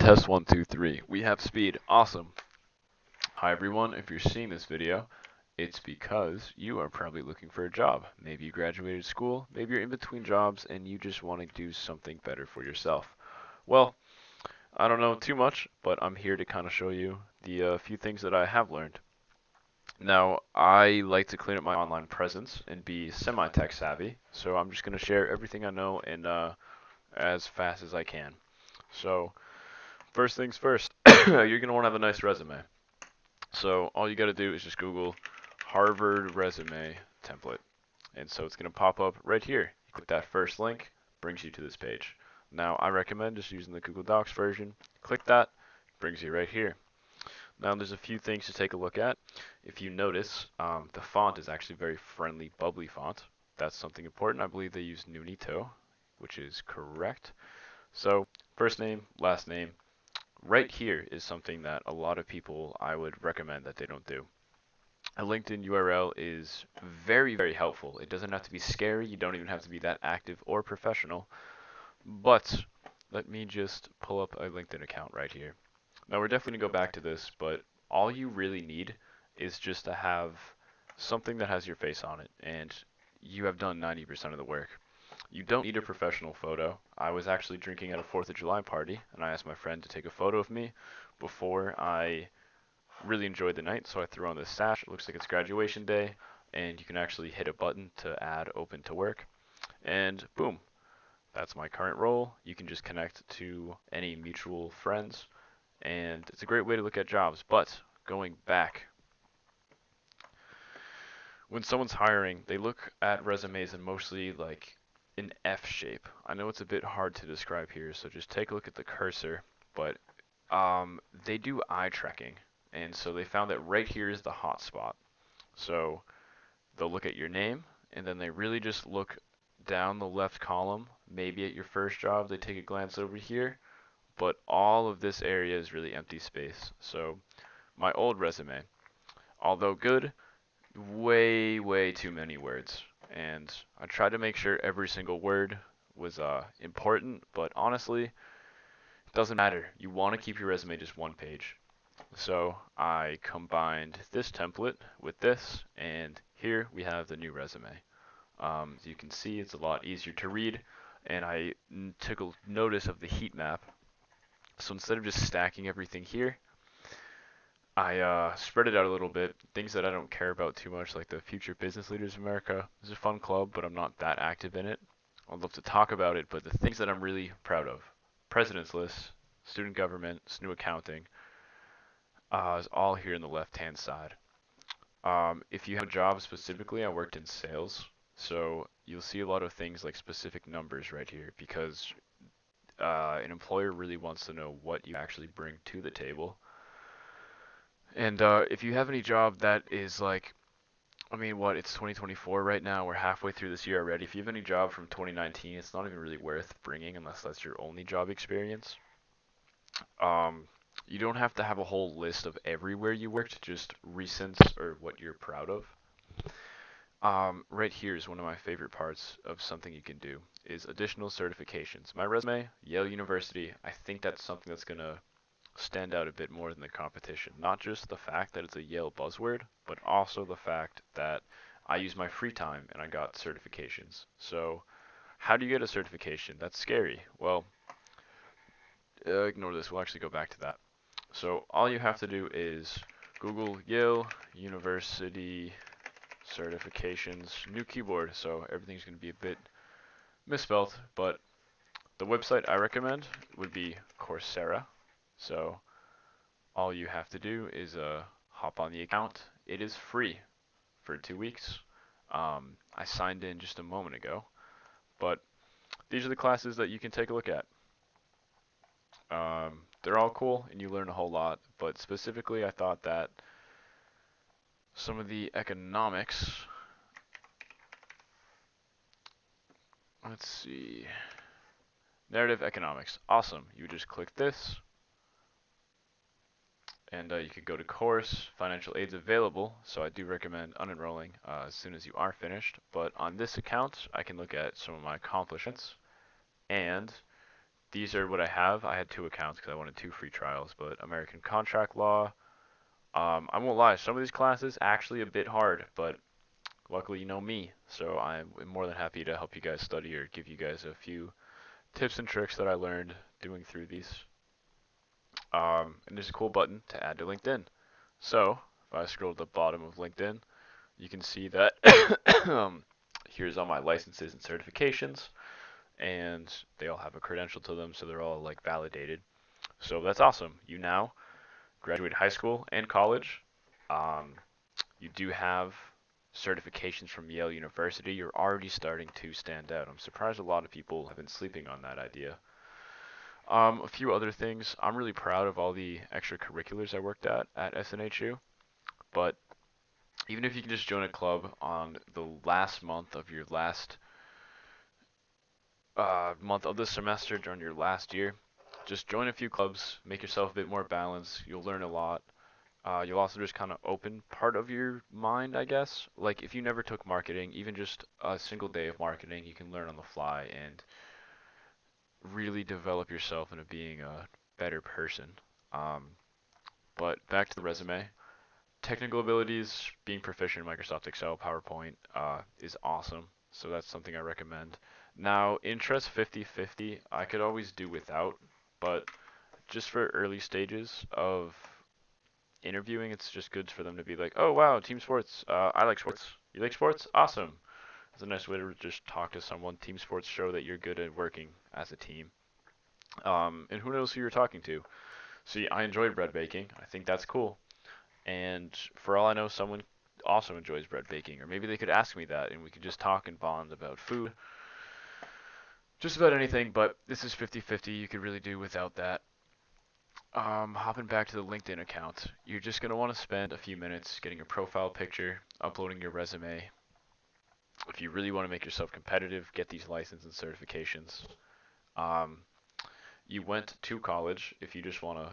Test 1, 2, 3. We have speed. Awesome. Hi everyone. If you're seeing this video, it's because you are probably looking for a job. Maybe you graduated school, maybe you're in between jobs and you just want to do something better for yourself. Well, I don't know too much, but I'm here to kind of show you the few things that I have learned. Now, I like to clean up my online presence and be semi-tech savvy, so I'm just going to share everything I know and as fast as I can. So, first things first, you're going to want to have a nice resume. So all you got to do is just Google Harvard resume template. And so it's going to pop up right here. You click that first link, brings you to this page. Now I recommend just using the Google Docs version. Click that, brings you right here. Now there's a few things to take a look at. If you notice, the font is actually very friendly, bubbly font. That's something important. I believe they use Nunito, which is correct. So first name, last name, right here is something that a lot of people I would recommend that they don't do. A LinkedIn URL is very, very helpful. It doesn't have to be scary. You don't even have to be that active or professional. But let me just pull up a LinkedIn account right here. Now we're definitely going to go back to this, but all you really need is just to have something that has your face on it, and you have done 90% of the work. You don't need a professional photo. I was actually drinking at a 4th of July party, and I asked my friend to take a photo of me before I really enjoyed the night, so I threw on this sash. It looks like it's graduation day, and you can actually hit a button to add open to work, and boom, that's my current role. You can just connect to any mutual friends, and it's a great way to look at jobs. But going back, when someone's hiring, they look at resumes in mostly like an F shape. I know it's a bit hard to describe here, so just take a look at the cursor, but they do eye tracking, and so they found that right here is the hot spot. So they'll look at your name, and then they really just look down the left column. Maybe at your first job, they take a glance over here, but all of this area is really empty space. So my old resume, although good, way, way too many words. And I tried to make sure every single word was important, but honestly, it doesn't matter. You want to keep your resume just one page. So I combined this template with this, and here we have the new resume. As you can see, it's a lot easier to read, and I took a notice of the heat map. So instead of just stacking everything here, I spread it out a little bit. Things that I don't care about too much, like the Future Business Leaders of America. It's a fun club, but I'm not that active in it. I'd love to talk about it, but the things that I'm really proud of, President's List, Student Government, SNU Accounting, is all here in the left-hand side. If you have a job specifically, I worked in sales, so you'll see a lot of things like specific numbers right here because an employer really wants to know what you actually bring to the table. And if you have any job that is like, I mean, what, it's 2024 right now, we're halfway through this year already. If you have any job from 2019, it's not even really worth bringing unless that's your only job experience. Um, you don't have to have a whole list of everywhere you worked, just recent or what you're proud of. Right here is one of my favorite parts of something you can do is additional certifications. My resume, Yale University, I think that's something that's gonna stand out a bit more than the competition. Not just the fact that it's a Yale buzzword, but also the fact that I use my free time and I got certifications. So how do you get a certification? That's scary. Well, ignore this. We'll actually go back to that. So all you have to do is Google Yale University certifications, new keyboard, so everything's going to be a bit misspelled, but the website I recommend would be Coursera. So all you have to do is hop on the account. It is free for 2 weeks. I signed in just a moment ago, but these are the classes that you can take a look at. They're all cool and you learn a whole lot, but specifically I thought that some of the economics, let's see, narrative economics, awesome. You would just click this, and you could go to course, financial aids available, so I do recommend unenrolling as soon as you are finished. But on this account, I can look at some of my accomplishments, and these are what I have. I had 2 accounts because I wanted 2 free trials, but American Contract Law. I won't lie, some of these classes actually a bit hard, but luckily you know me, so I'm more than happy to help you guys study or give you guys a few tips and tricks that I learned doing through these. And there's a cool button to add to LinkedIn. So if I scroll to the bottom of LinkedIn, you can see that here's all my licenses and certifications, and they all have a credential to them, so they're all like validated. So that's awesome. You now graduate high school and college. Um, you do have certifications from Yale University. You're already starting to stand out. I'm surprised a lot of people have been sleeping on that idea. A few other things. I'm really proud of all the extracurriculars I worked at SNHU, but even if you can just join a club on the last month of your last month of the semester during your last year, just join a few clubs, make yourself a bit more balanced. You'll learn a lot. You'll also just kind of open part of your mind, I guess. Like if you never took marketing, even just a single day of marketing, you can learn on the fly and really develop yourself into being a better person. Um, but back to the resume. Technical abilities, being proficient in Microsoft Excel, PowerPoint is awesome. So that's something I recommend. Now, interest 50-50, I could always do without, but just for early stages of interviewing, it's just good for them to be like, oh wow, team sports. I like sports. You like sports? Awesome. It's a nice way to just talk to someone. Team sports show that you're good at working as a team. And who knows who you're talking to. See, I enjoy bread baking. I think that's cool. And for all I know, someone also enjoys bread baking. Or maybe they could ask me that and we could just talk and bond about food. Just about anything, but this is 50-50. You could really do without that. Hopping back to the LinkedIn account, you're just going to want to spend a few minutes getting a profile picture, uploading your resume. If you really want to make yourself competitive, get these licenses and certifications. Um, you went to college. If you just want to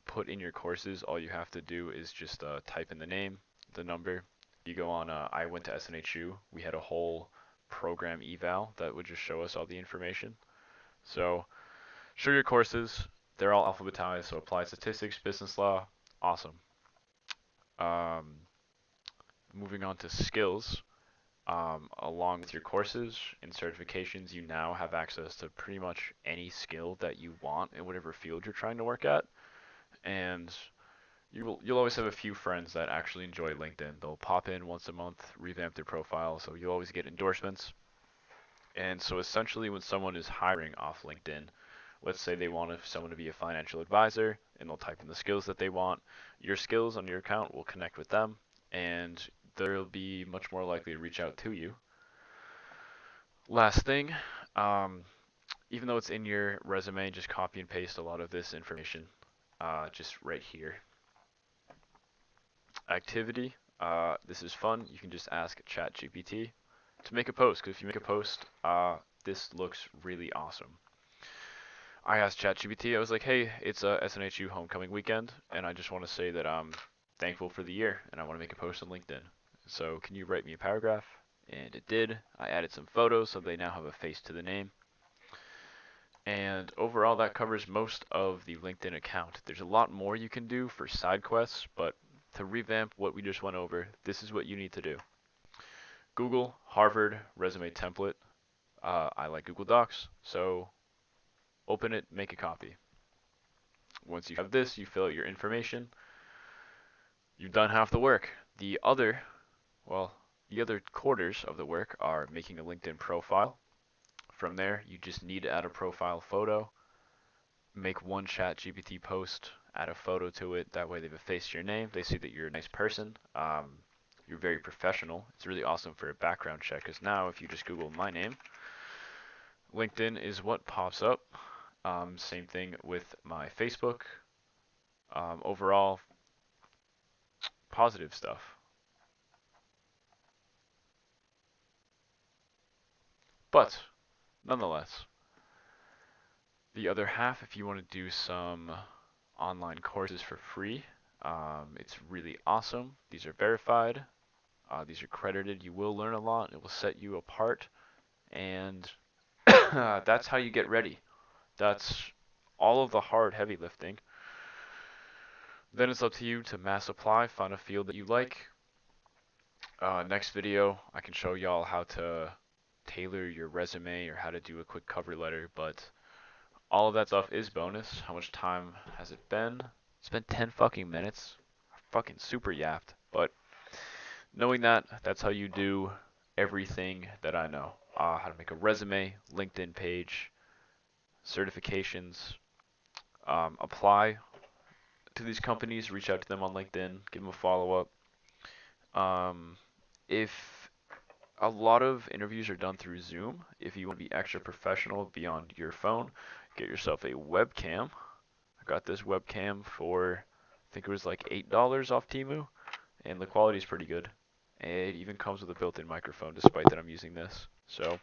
put in your courses, all you have to do is just type in the name, the number. You go on, I went to SNHU. We had a whole program eval that would just show us all the information. So show your courses. They're all alphabetized, so applied statistics, business law, awesome. Um, moving on to skills, along with your courses and certifications, you now have access to pretty much any skill that you want in whatever field you're trying to work at. And you'll always have a few friends that actually enjoy LinkedIn. They'll pop in once a month, revamp their profile, so you'll always get endorsements. And so essentially when someone is hiring off LinkedIn, let's say they want someone to be a financial advisor and they'll type in the skills that they want, your skills on your account will connect with them and they'll be much more likely to reach out to you. Last thing, um, even though it's in your resume, just copy and paste a lot of this information just right here. Activity, this is fun. You can just ask ChatGPT to make a post, because if you make a post, this looks really awesome. I asked ChatGPT, I was like, hey, it's a SNHU homecoming weekend, and I just want to say that I'm thankful for the year, and I want to make a post on LinkedIn. So can you write me a paragraph? And it did. I added some photos, so they now have a face to the name. And overall, that covers most of the LinkedIn account. There's a lot more you can do for side quests, but to revamp what we just went over, this is what you need to do. Google Harvard resume template. I like Google Docs, so open it, make a copy. Once you have this, you fill out your information. You've done half the work. The other quarters of the work are making a LinkedIn profile. From there, you just need to add a profile photo, make one ChatGPT post, add a photo to it. That way they've effaced your name. They see that you're a nice person. You're very professional. It's really awesome for a background check because now if you just Google my name, LinkedIn is what pops up. Same thing with my Facebook. Overall, positive stuff. But nonetheless, the other half, if you want to do some online courses for free, it's really awesome. These are verified. These are credited. You will learn a lot. It will set you apart. And That's how you get ready. That's all of the hard, heavy lifting. Then it's up to you to mass apply, find a field that you like. Next video, I can show y'all how to tailor your resume or how to do a quick cover letter, but all of that stuff is bonus. How much time has it been? It's been 10 fucking minutes. Fucking super yapped, but knowing that, that's how you do everything that I know. How to make a resume, LinkedIn page, certifications, apply to these companies, reach out to them on LinkedIn, give them a follow up. If a lot of interviews are done through Zoom, if you want to be extra professional beyond your phone, get yourself a webcam. I got this webcam for, I think it was like $8 off Temu, and the quality is pretty good. It even comes with a built-in microphone, despite that I'm using this. So,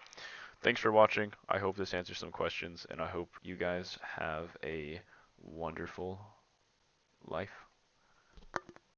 thanks for watching. I hope this answers some questions, and I hope you guys have a wonderful life.